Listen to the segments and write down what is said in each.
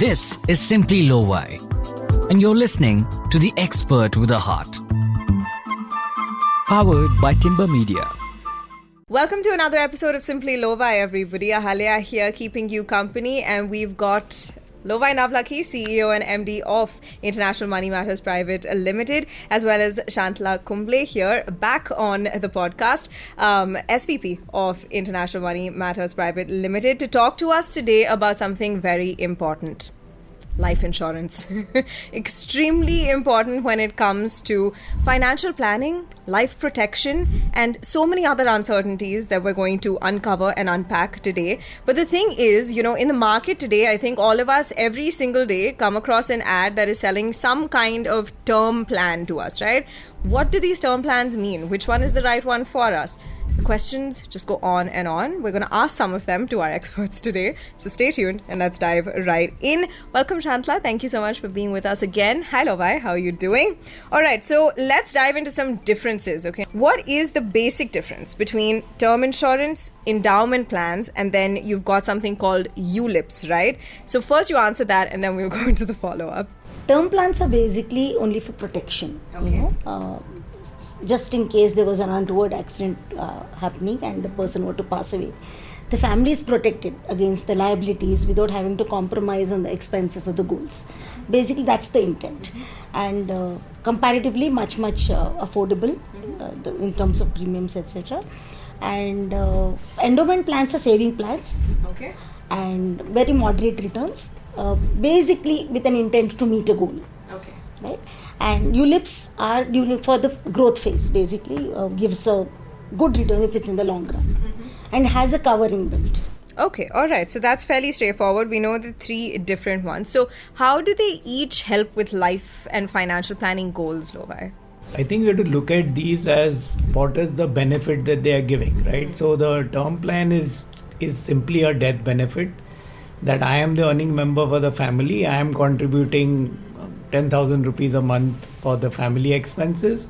This is Simply Lovaii, and you're listening to the expert with a heart. Powered by Timber Media. Welcome to another episode of Simply Lovaii, everybody. Ahalya here, keeping you company, and we've got Lovaii Navlakhi, CEO and MD of International Money Matters Private Limited, as well as Shanthala Kumble here, back on the podcast, SVP of International Money Matters Private Limited, to talk to us today about something very important. Life insurance. Extremely important when it comes to financial planning, life protection, and so many other uncertainties that we're going to uncover and unpack today. But the thing is, in the market today, I think all of us every single day come across an ad that is selling some kind of term plan to us, right? What do these term plans mean? Which one is the right one for us? The questions just go on and on. We're going to ask some of them to our experts today. So stay tuned and let's dive right in. Welcome, Shanthala. Thank you so much for being with us again. Hi, Lovaii. How are you doing? All right. So let's dive into some differences. Okay. What is the basic difference between term insurance, endowment plans, and then you've got something called ULIPs, right? So first you answer that and then we'll go into the follow-up. Term plans are basically only for protection, just in case there was an untoward accident happening and the person were to pass away. The family is protected against the liabilities without having to compromise on the expenses of the goals. Basically, that's the intent. And comparatively much affordable in terms of premiums, etc. And endowment plans are saving plans. Okay. And very moderate returns, basically with an intent to meet a goal. Okay. Right? And ULIPs are for the growth phase, basically gives a good return if it's in the long run, and has a covering built. Okay, all right. So that's fairly straightforward. We know the three different ones. So how do they each help with life and financial planning goals, Lovaii? I think we have to look at these as what is the benefit that they are giving, right? So the term plan is simply a death benefit, that I am the earning member for the family. I am contributing 10,000 rupees a month for the family expenses.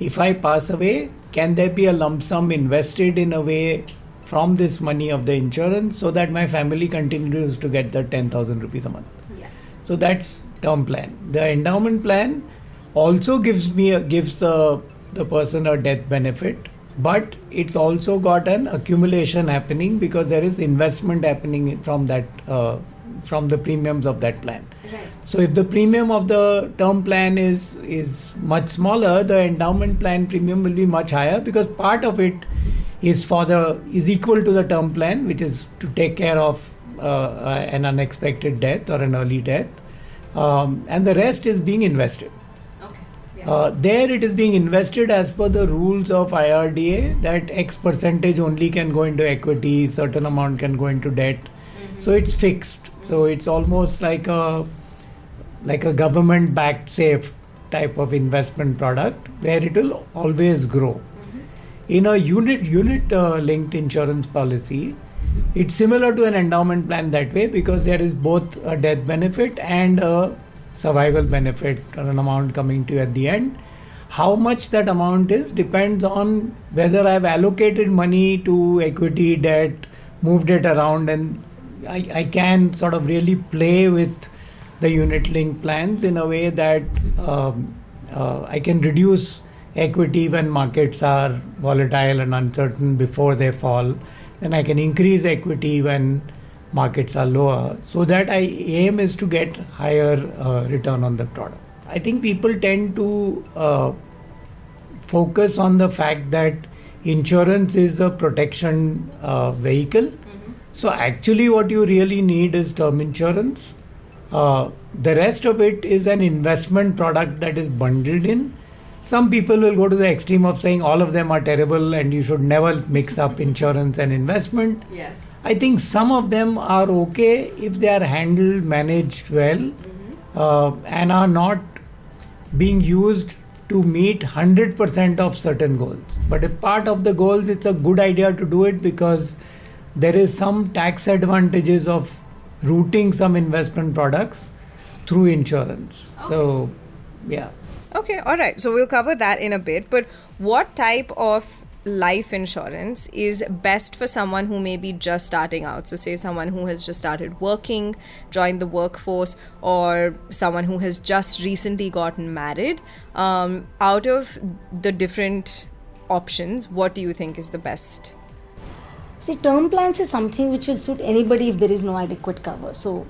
If I pass away, can there be a lump sum invested in a way from this money of the insurance so that my family continues to get the 10,000 rupees a month? Yeah. So that's term plan. The endowment plan also gives the person a death benefit, but it's also got an accumulation happening because there is investment happening from that from the premiums of that plan. Right. So if the premium of the term plan is much smaller, the endowment plan premium will be much higher because part of it is equal to the term plan, which is to take care of an unexpected death or an early death, and the rest is being invested. There it is being invested as per the rules of IRDA, that X percentage only can go into equity, certain amount can go into debt. So it's fixed. So it's almost like a government-backed safe type of investment product where it will always grow. In a unit-linked insurance policy, it's similar to an endowment plan that way because there is both a death benefit and a survival benefit, or an amount coming to you at the end. How much that amount is depends on whether I've allocated money to equity, debt, moved it around, and I can sort of really play with the unit-linked plans in a way that I can reduce equity when markets are volatile and uncertain before they fall, and I can increase equity when markets are lower, so that I aim is to get higher return on the product. I think people tend to focus on the fact that insurance is a protection vehicle. So actually what you really need is term insurance. The rest of it is an investment product that is bundled in. Some people will go to the extreme of saying all of them are terrible and you should never mix up insurance and investment. Yes. I think some of them are okay if they are handled, managed well, and are not being used to meet 100% of certain goals. But if part of the goals, it's a good idea to do it because there is some tax advantages of routing some investment products through insurance. Okay. So, yeah. Okay, all right. So we'll cover that in a bit. But what type of life insurance is best for someone who may be just starting out? So, say someone who has just started working, joined the workforce, or someone who has just recently gotten married. Out of the different options, what do you think is the best? See, term plans is something which will suit anybody if there is no adequate cover. So,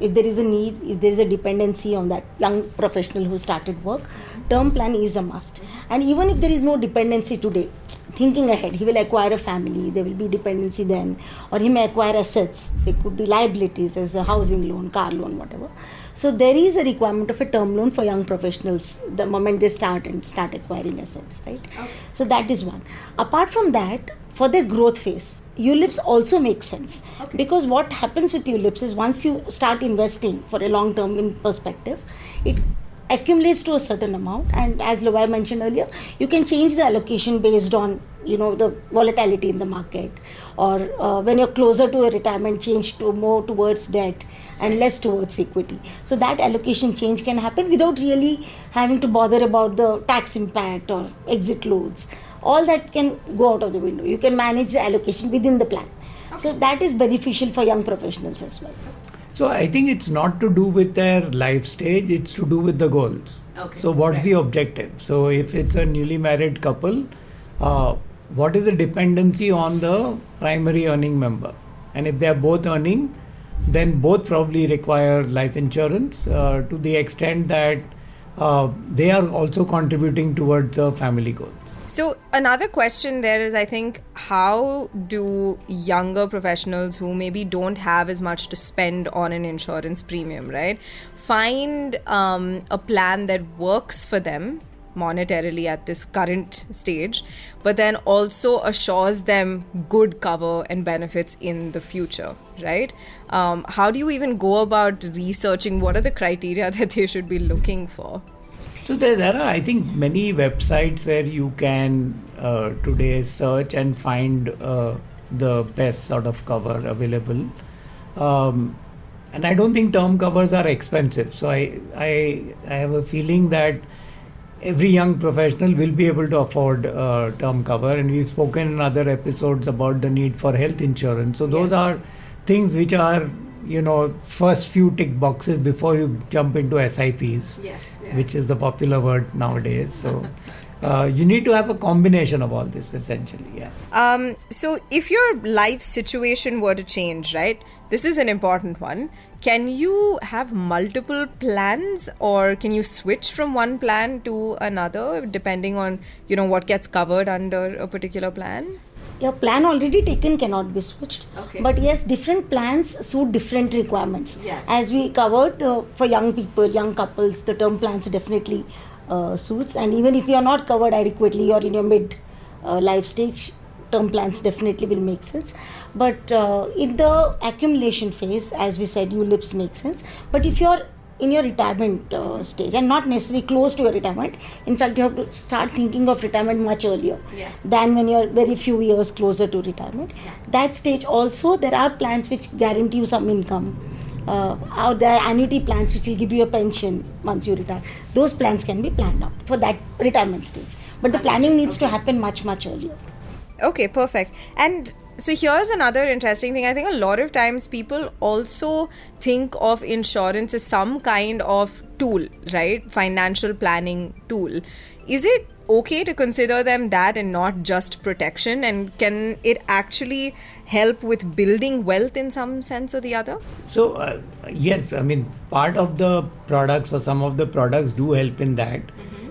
if there is a need, if there is a dependency on that young professional who started work, term plan is a must. And even if there is no dependency today, thinking ahead, he will acquire a family, there will be dependency then, or he may acquire assets. There could be liabilities as a housing loan, car loan, whatever. So, there is a requirement of a term loan for young professionals the moment they start acquiring assets, right? Okay. So, that is one. Apart from that, for their growth phase, ULIPs also make sense. Okay. Because what happens with ULIPs is once you start investing for a long term in perspective, it accumulates to a certain amount, and as Lovaii mentioned earlier, you can change the allocation based on the volatility in the market, or when you're closer to a retirement, change to more towards debt and less towards equity. So that allocation change can happen without really having to bother about the tax impact or exit loads. All that can go out of the window. You can manage the allocation within the plan. Okay. So that is beneficial for young professionals as well. So I think it's not to do with their life stage, it's to do with the goals. Okay. So what's the objective? So if it's a newly married couple, what is the dependency on the primary earning member? And if they are both earning, then both probably require life insurance to the extent that they are also contributing towards the family goals. So another question there is, I think, how do younger professionals who maybe don't have as much to spend on an insurance premium, right, find a plan that works for them monetarily at this current stage, but then also assures them good cover and benefits in the future, right? How do you even go about researching what are the criteria that they should be looking for? So there are, I think, many websites where you can today search and find the best sort of cover available. And I don't think term covers are expensive. So I have a feeling that every young professional will be able to afford term cover. And we've spoken in other episodes about the need for health insurance. So those are things which are, first few tick boxes before you jump into SIPs, which is the popular word nowadays. So you need to have a combination of all this, essentially. So if your life situation were to change, right, this is an important one. Can you have multiple plans, or can you switch from one plan to another depending on, what gets covered under a particular plan? Your plan already taken cannot be switched. Okay. But yes, different plans suit different requirements. Yes. As we covered, for young people, young couples, the term plans definitely suits. And even if you are not covered adequately or in your mid life stage, term plans definitely will make sense. But in the accumulation phase, as we said, ULIPs make sense. But if you're in your retirement stage and not necessarily close to your retirement, in fact you have to start thinking of retirement much earlier than when you're very few years closer to retirement. That stage also, there are plans which guarantee you some income, or there are annuity plans which will give you a pension once you retire. Those plans can be planned out for that retirement stage, but the planning needs to happen much earlier. Okay, perfect. And so here's another interesting thing. I think a lot of times people also think of insurance as some kind of tool, right? Financial planning tool. Is it okay to consider them that and not just protection? And can it actually help with building wealth in some sense or the other? So, yes, I mean, part of the products or some of the products do help in that.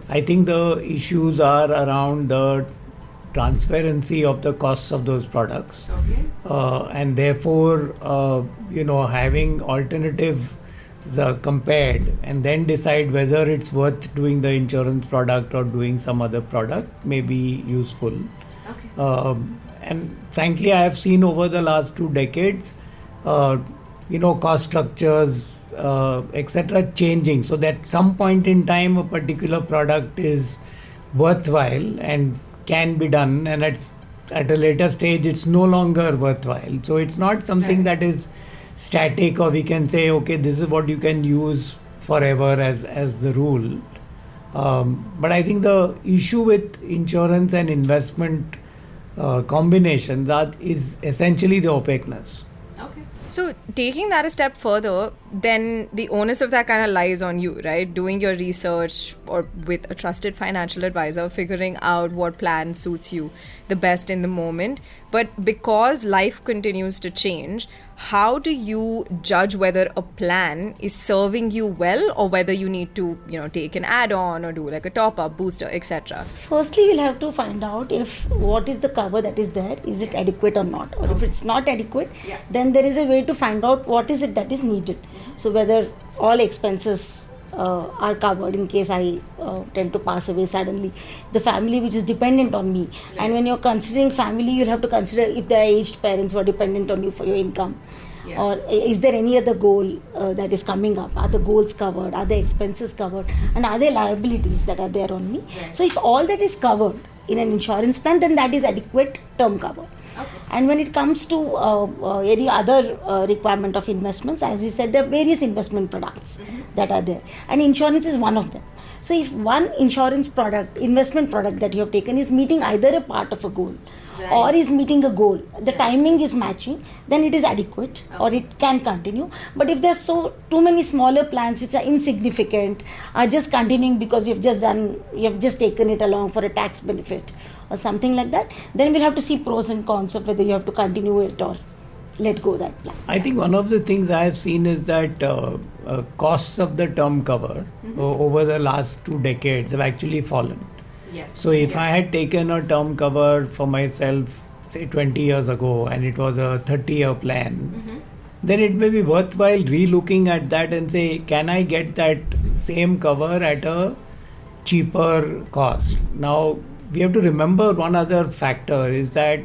I think the issues are around the transparency of the costs of those products, and therefore having alternatives compared and then decide whether it's worth doing the insurance product or doing some other product may be useful. And frankly, I have seen over the last 2 decades cost structures etc. changing, so that at some point in time a particular product is worthwhile and can be done, and at a later stage it's no longer worthwhile. So it's not something that is static, or we can say, okay, this is what you can use forever as the rule. But I think the issue with insurance and investment combinations is essentially the opaqueness. Okay. So taking that a step further, then the onus of that kind of lies on you, right? Doing your research or with a trusted financial advisor, figuring out what plan suits you the best in the moment. But because life continues to change, how do you judge whether a plan is serving you well or whether you need to, take an add-on or do like a top-up, booster, etc.? Firstly, we'll have to find out if what is the cover that is there, is it adequate or not? Or if it's not adequate, then there is a way to find out what is it that is needed. So whether all expenses are covered in case I tend to pass away suddenly, the family which is dependent on me. And when you're considering family, you'll have to consider if there are aged parents who are dependent on you for your income. Or is there any other goal that is coming up? Are the goals covered? Are the expenses covered? And are there liabilities that are there on me? So if all that is covered in an insurance plan, then that is adequate term cover. And when it comes to any other requirement of investments, as you said, there are various investment products that are there, and insurance is one of them. So if one insurance product, investment product that you have taken is meeting either a part of a goal or is meeting a goal, the timing is matching, then it is adequate or it can continue. But if there's too many smaller plans which are insignificant, are just continuing because you've just taken it along for a tax benefit or something like that, then we'll have to see pros and cons of whether you have to continue it or let go that plan. I think one of the things I have seen is that costs of the term cover over the last 2 decades have actually fallen. Yes. So if I had taken a term cover for myself, say 20 years ago, and it was a 30-year plan, then it may be worthwhile re-looking at that and say, can I get that same cover at a cheaper cost? Now, we have to remember one other factor is that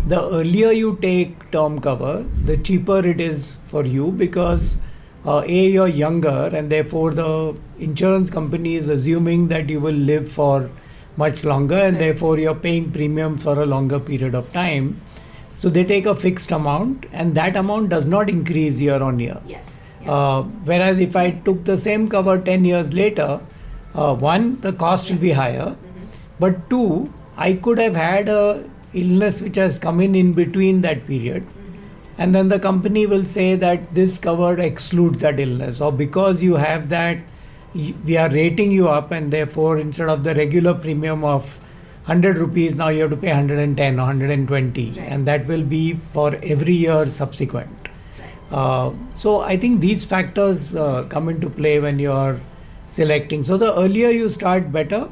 the earlier you take term cover, the cheaper it is for you because you're younger and therefore the insurance company is assuming that you will live for much longer and therefore you're paying premium for a longer period of time. So they take a fixed amount and that amount does not increase year on year. Yes. Whereas if I took the same cover 10 years later, one, the cost will be higher. But 2, I could have had a illness which has come in between that period. And then the company will say that this cover excludes that illness. Or because you have that, we are rating you up and therefore instead of the regular premium of 100 rupees, now you have to pay 110 or 120. Right. And that will be for every year subsequent. Right. So I think these factors come into play when you are selecting. So the earlier you start, better.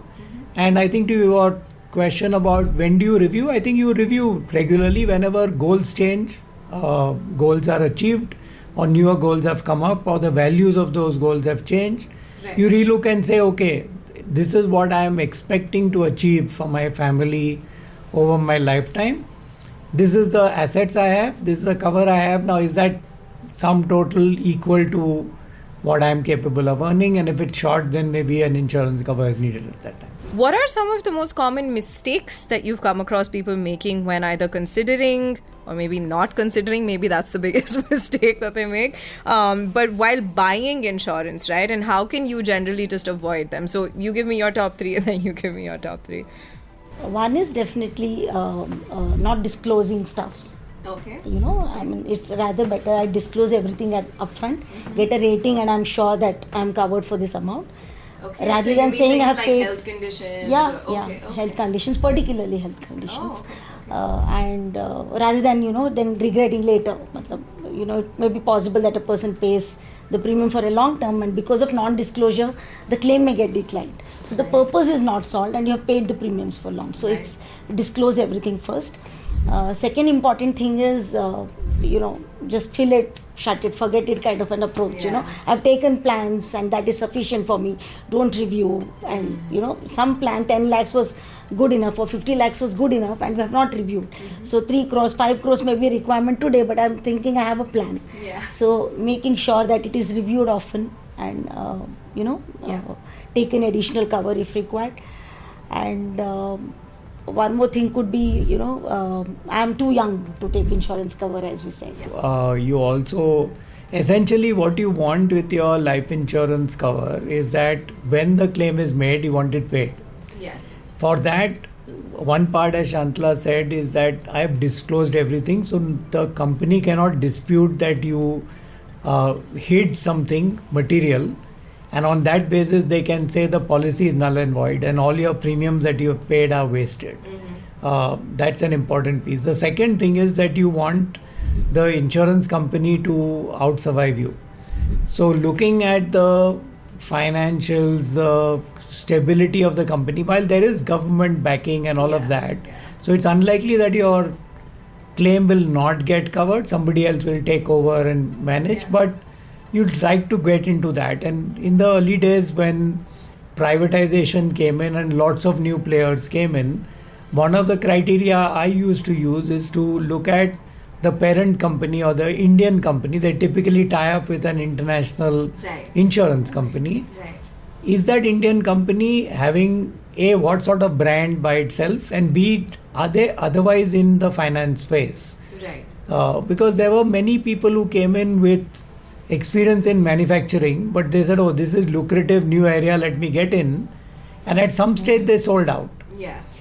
And I think to your question about when do you review, I think you review regularly whenever goals change, goals are achieved or newer goals have come up or the values of those goals have changed. Right. You relook and say, okay, this is what I am expecting to achieve for my family over my lifetime. This is the assets I have, this is the cover I have. Now is that sum total equal to what I am capable of earning? And if it's short, then maybe an insurance cover is needed at that time. What are some of the most common mistakes that you've come across people making when either considering or maybe not considering? Maybe that's the biggest mistake that they make. But while buying insurance, right? And how can you generally just avoid them? So you give me your top 3 and then you give me your top 3. One is definitely not disclosing stuffs. Okay. It's rather better I disclose everything upfront, get a rating, and I'm sure that I'm covered for this amount. Okay. Rather so than saying I have like paid health conditions. Okay. Health conditions, particularly health conditions. And rather than then regretting later. It may be possible that a person pays the premium for a long term and because of non-disclosure, the claim may get declined. So the purpose is not solved and you have paid the premiums for long. So it's disclose everything first. Second important thing is, just fill it, shut it, forget it kind of an approach. I've taken plans and that is sufficient for me. Don't review. And, some plan 10 lakhs was good enough or 50 lakhs was good enough and we have not reviewed. So 3 crores, 5 crores may be a requirement today, but I'm thinking I have a plan. So making sure that it is reviewed often and, taken additional cover if required. And one more thing could be, I'm too young to take insurance cover, as we said. You also, essentially what you want with your life insurance cover is that when the claim is made, you want it paid. Yes. For that, one part, as Shanthala said, is that I have disclosed everything, so the company cannot dispute that you hid something material, and on that basis they can say the policy is null and void and all your premiums that you have paid are wasted. That's an important piece. The second thing is that you want the insurance company to out-survive you. So looking at the financials, the stability of the company, while there is government backing and all of that, so it's unlikely that your claim will not get covered. Somebody else will take over and manage, but you'd like to get into that. And in the early days when privatization came in and lots of new players came in, one of the criteria I used to use is to look at the parent company or the Indian company. They typically tie up with an international insurance company. Is that Indian company having A, what sort of brand by itself, and B, are they otherwise in the finance space? Because there were many people who came in with experience in manufacturing, but they said, oh, this is lucrative new area, let me get in. And at some stage they sold out.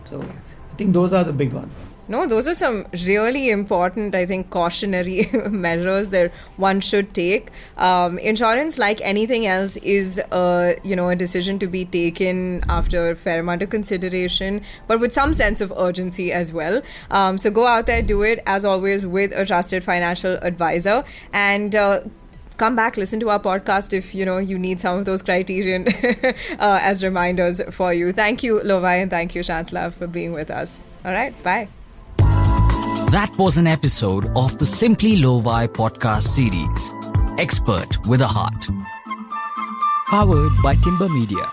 So I think those are the big ones. No, those are some really important, I think, cautionary measures that one should take. Insurance, like anything else, is a decision to be taken after a fair amount of consideration, but with some sense of urgency as well. So go out there, do it, as always, with a trusted financial advisor, and come back, listen to our podcast if you need some of those criterion as reminders for you. Thank you, Lovaii, and thank you, Shanthala, for being with us. All right, bye. That was an episode of the Simply Lovaii podcast series, Expert with a Heart. Powered by Timber Media.